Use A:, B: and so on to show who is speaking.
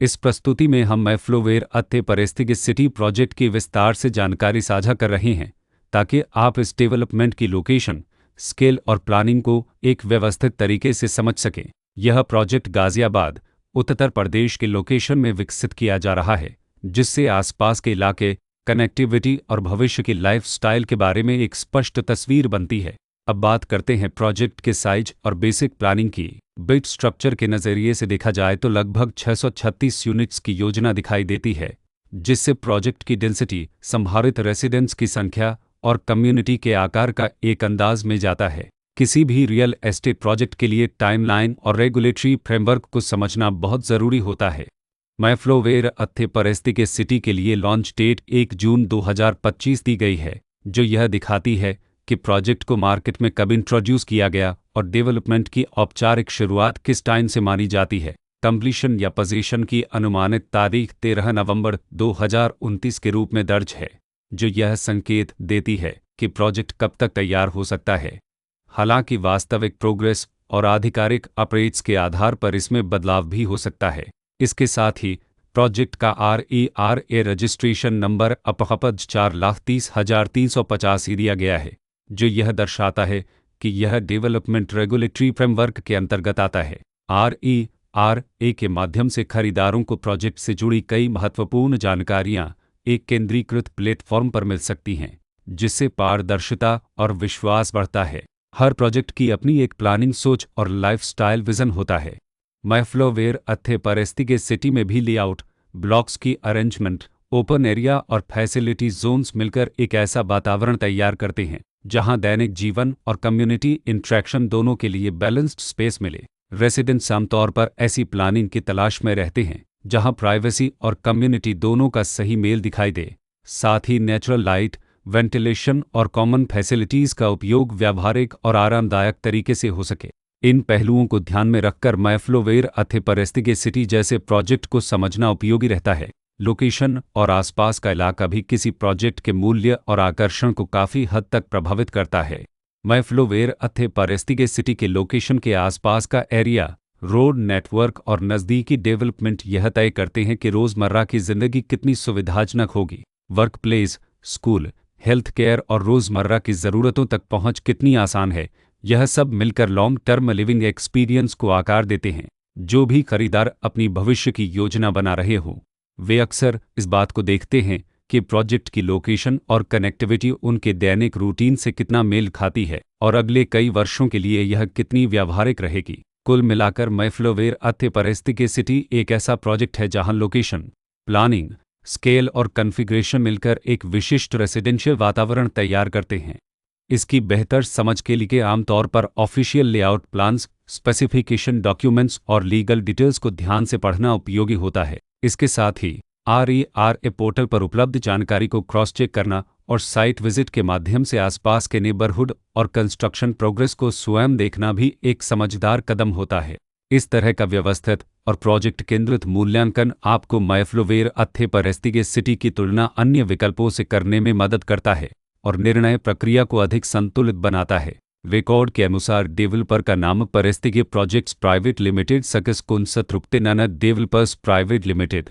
A: इस प्रस्तुति में हम मैफ्लोवेयर अत्ते परिस्थितिक सिटी प्रोजेक्ट की विस्तार से जानकारी साझा कर रहे हैं ताकि आप इस डेवलपमेंट की लोकेशन, स्केल और प्लानिंग को एक व्यवस्थित तरीके से समझ सकें। यह प्रोजेक्ट गाजियाबाद, उत्तर प्रदेश के लोकेशन में विकसित किया जा रहा है, जिससे आसपास के इलाके, कनेक्टिविटी और भविष्य की लाइफस्टाइल के बारे में एक स्पष्ट तस्वीर बनती है। अब बात करते हैं प्रोजेक्ट के साइज और बेसिक प्लानिंग की। बिट स्ट्रक्चर के नज़रिए से देखा जाए तो लगभग 636 यूनिट्स की योजना दिखाई देती है, जिससे प्रोजेक्ट की डेंसिटी, संभावित रेसिडेंट्स की संख्या और कम्युनिटी के आकार का एक अंदाज में जाता है। किसी भी रियल एस्टेट प्रोजेक्ट के लिए टाइमलाइन और रेगुलेटरी फ्रेमवर्क को समझना बहुत ज़रूरी होता है। मैफ्लोवेयर अत्ते परिस्थितिक सिटी के लिए लॉन्च डेट 1 जून 2025 दी गई है, जो यह दिखाती है कि प्रोजेक्ट को मार्केट में कब इंट्रोड्यूस किया गया और डेवलपमेंट की औपचारिक शुरुआत किस टाइम से मानी जाती है। कंप्लीशन या पोजीशन की अनुमानित तारीख 13 नवंबर 2029 के रूप में दर्ज है, जो यह संकेत देती है कि प्रोजेक्ट कब तक तैयार हो सकता है। हालांकि वास्तविक प्रोग्रेस और आधिकारिक अपडेट्स के आधार पर इसमें बदलाव भी हो सकता है। इसके साथ ही प्रोजेक्ट का RERA रजिस्ट्रेशन नंबर अपखपज 4,30,385 दिया गया है, जो यह दर्शाता है कि यह डेवलपमेंट रेगुलेटरी फ्रेमवर्क के अंतर्गत आता है। RERA के माध्यम से खरीदारों को प्रोजेक्ट से जुड़ी कई महत्वपूर्ण जानकारियां एक केंद्रीकृत प्लेटफॉर्म पर मिल सकती हैं, जिससे पारदर्शिता और विश्वास बढ़ता है। हर प्रोजेक्ट की अपनी एक प्लानिंग सोच और लाइफस्टाइल विजन होता है। मैफ्लोवेयर अत्ते परिस्थितिक सिटी में भी लेआउट, ब्लॉक्स की अरेंजमेंट, ओपन एरिया और फैसिलिटी जोन्स मिलकर एक ऐसा वातावरण तैयार करते हैं जहां दैनिक जीवन और कम्युनिटी इंट्रैक्शन दोनों के लिए बैलेंस्ड स्पेस मिले। रेसिडेंट्स आमतौर पर ऐसी प्लानिंग की तलाश में रहते हैं जहां प्राइवेसी और कम्युनिटी दोनों का सही मेल दिखाई दे। साथ ही नेचुरल लाइट, वेंटिलेशन और कॉमन फैसिलिटीज़ का उपयोग व्यावहारिक और आरामदायक तरीके से हो सके। इन पहलुओं को ध्यान में रखकर मैफ्लोवेयर अत्ते परिस्थितिक सिटी जैसे प्रोजेक्ट को समझना उपयोगी रहता है। लोकेशन और आसपास का इलाका भी किसी प्रोजेक्ट के मूल्य और आकर्षण को काफ़ी हद तक प्रभावित करता है। मैफ्लोवेयर अत्ते परिस्थितिक सिटी के लोकेशन के आसपास का एरिया, रोड नेटवर्क और नज़दीकी डेवलपमेंट यह तय करते हैं कि रोज़मर्रा की ज़िंदगी कितनी सुविधाजनक होगी। Work place, school, health care और रोज़मर्रा की ज़रूरतों तक पहुंच कितनी आसान है, यह सब मिलकर लॉन्ग टर्म लिविंग एक्सपीरियंस को आकार देते हैं। जो भी खरीदार अपनी भविष्य की योजना बना रहे हों, वे अक्सर इस बात को देखते हैं कि प्रोजेक्ट की लोकेशन और कनेक्टिविटी उनके दैनिक रूटीन से कितना मेल खाती है और अगले कई वर्षों के लिए यह कितनी व्यावहारिक रहेगी। कुल मिलाकर मैफ्लोवेयर अत्ते परिस्थितिक सिटी एक ऐसा प्रोजेक्ट है जहां लोकेशन, प्लानिंग, स्केल और कॉन्फ़िगरेशन मिलकर एक विशिष्ट रेसिडेंशियल वातावरण तैयार करते हैं। इसकी बेहतर समझ के लिए आमतौर पर official layout plans, specification documents और लीगल डिटेल्स को ध्यान से पढ़ना उपयोगी होता है। इसके साथ ही RERA पोर्टल पर उपलब्ध जानकारी को क्रॉस चेक करना और साइट विजिट के माध्यम से आसपास के नेबरहुड और कंस्ट्रक्शन प्रोग्रेस को स्वयं देखना भी एक समझदार कदम होता है। इस तरह का व्यवस्थित और प्रोजेक्ट केंद्रित मूल्यांकन आपको मैफ्लोवेयर अत्ते परिस्थितिक सिटी की तुलना अन्य विकल्पों से करने में मदद करता है और निर्णय प्रक्रिया को अधिक संतुलित बनाता है। रिकॉर्ड के अनुसार डेवलपर का नाम परिस्थितिक प्रोजेक्ट्स प्राइवेट लिमिटेड सकस कुनसत रुपते ननद डेवलपर्स प्राइवेट लिमिटेड